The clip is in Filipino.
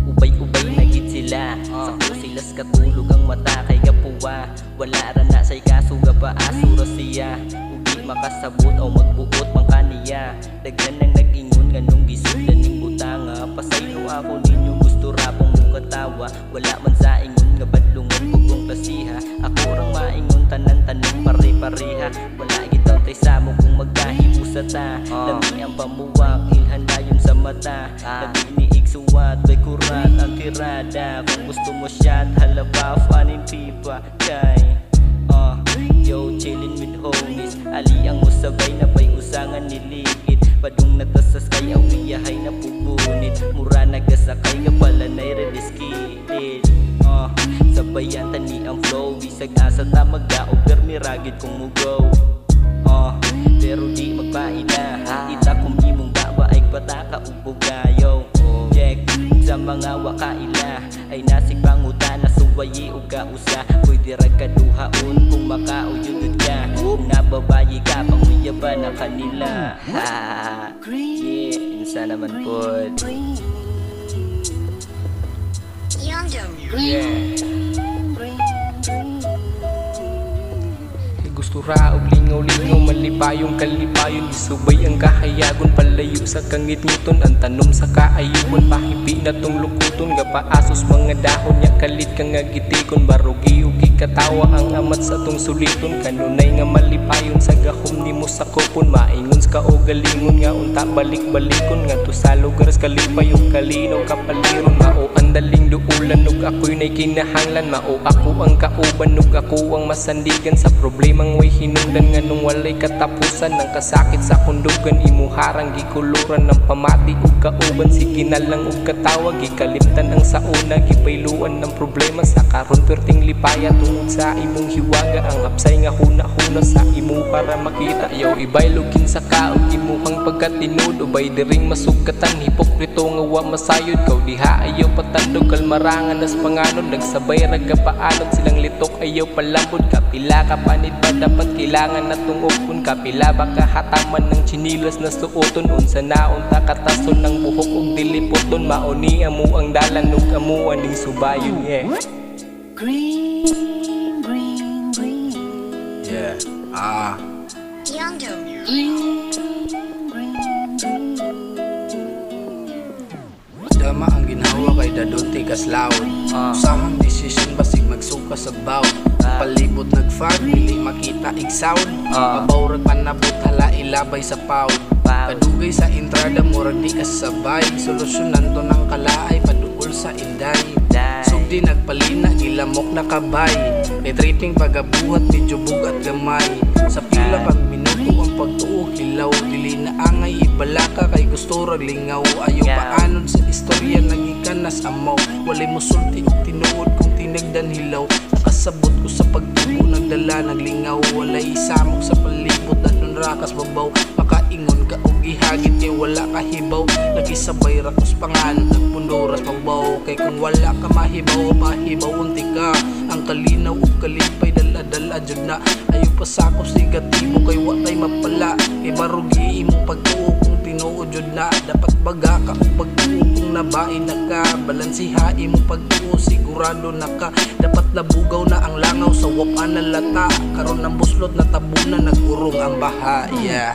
Ubay-ubay na gid sila sa silas katulog ang mata kay gapuwa. Wala ra na say kasuga pa asura siya. Ugi makasabot o magbuot man kaniya. Daghan nang nag-ingon nganong gisudlan ning butanga. Pasaylo ako ninyo gusto ra pong mukatawa. Wala man sa ingon nga badlungon kung klasiha. Ako rang maingon tanan-tanan pare-pareha. Wala gitaw tay samo kung magkahibo sa ta. Lami ang pamuwak ilhan dayon sa mata. Naginiig suwat bay kurat ang tirada. Kung gusto mo shot halabaw anin pipa kay yo chillin with homies. Ali ang usabay na pay usangan niligid. Padung natasas kay awiyahay na pugunit. Mura nagasakay nga pala na'y rediskidid. Sabayan tani ang flow. Bisag asa ta magdaog permiragid kung mugaw. Pero di magpaila. Ita kung imong baba ay pataka ubugayo. Check sa mga wakaila ay nasig pangutana suwayi o kausa. Pwede ra kaduhaon kung makauyudod ka. Kung nababayi ka panguyaba na kanila. Yeah, insa naman pod. Gusto ra og lingaw-lingaw malipayong kalipayon. Isubay ang kahayagon palayo sa kangit-ngiton. Ang tanom sa kaayuan pahibi na tong lukuton. Gapaasos mga dahon nya kalit ka nga gitikon. Barugi-ugi katawa ang amat sa tong suliton. Kanunay nga malipayon sa gahom nimo sa kupon. Maingon ka o galingon nga unta balik-balikon. Nga to sa lugar sa kalipayong kalinaw kapaliron. Mao ang daling duulan ug ako'y nay kinahanglan. Mao ako ang kauban ug ako ang masandigan sa problema way hinungdan nga nung walay katapusan. Ng kasakit sa kundugan imuharang gikuluran ng pamati ug kauban. Sige na lang ug katawag gikalimtan ang sauna. Gipayluan ng problema sa karon perting lipaya tungod sa imong hiwaga. Ang hapsay nga huna-huna sa imo para makita. Yaw ibay lugin sa kaog imuhang pagkatinud. Ubay diring masugkatan hipokrito nga wa masayod. Kaw diha ayaw patandog kalmarangan nas panganon. Nagsabay raga paanon silang litok ayaw palambod. Kapila ka panid ba dapat kailangan natong upon. Kapila baka hataman ng chinilas na suoton. Unsa naon takatason ng buhok ug dilipoton. Mauni amo ang dalan ug amo aning subayon. Yeah. Green, green, green. Yeah. Youngdom. Green, green, green. Dama ang ginhawa kay dadunti kaslawon. Usamang desisyon basig magsuka sa bawd. Palibot nagfag, dili makita igsound. Mabawrag panabot hala ilabay sa pawd. Kadugay sa entrada murag di kasabay. Solusyonan to ng kalaay paduol sa inday. Sugdi nagpalina gilamok na kabay. Kay tripping pagabuhat medyo bugat gamay. Sa pila pag minuto ang pagtuo hilaw. Dili na angay ibalaka kay gusto rag lingaw. Ayaw paanod sa istorya nagikan nas amaw. Walay musulti og tinuod kung tinagdan hilaw. Nakasabot ko sa pagtubo nagdala naglingaw. Walay isamok sa palibot anon rakas babaw. Makaingon ka og ihagit kay wala ka hibaw. Nagisabay rakos panganod nagpundoras mabaw. Kay kung wala ka mahibaw mahibaw unti ka. Ang kalinaw ug kalipay dala-dala jud na. Ayaw pasakop sigatibo kay watay mapala. Kay barugi imong pagtuo kung tinuod jud na. Dapat baga ka ug pagtuo kung nabain na ka. Balansiha imong pagtuo sigurado na ka. Dapat nabugaw na ang langaw sa wapan na lata. Karon ang buslot na tabunan nagurong ang bahaya.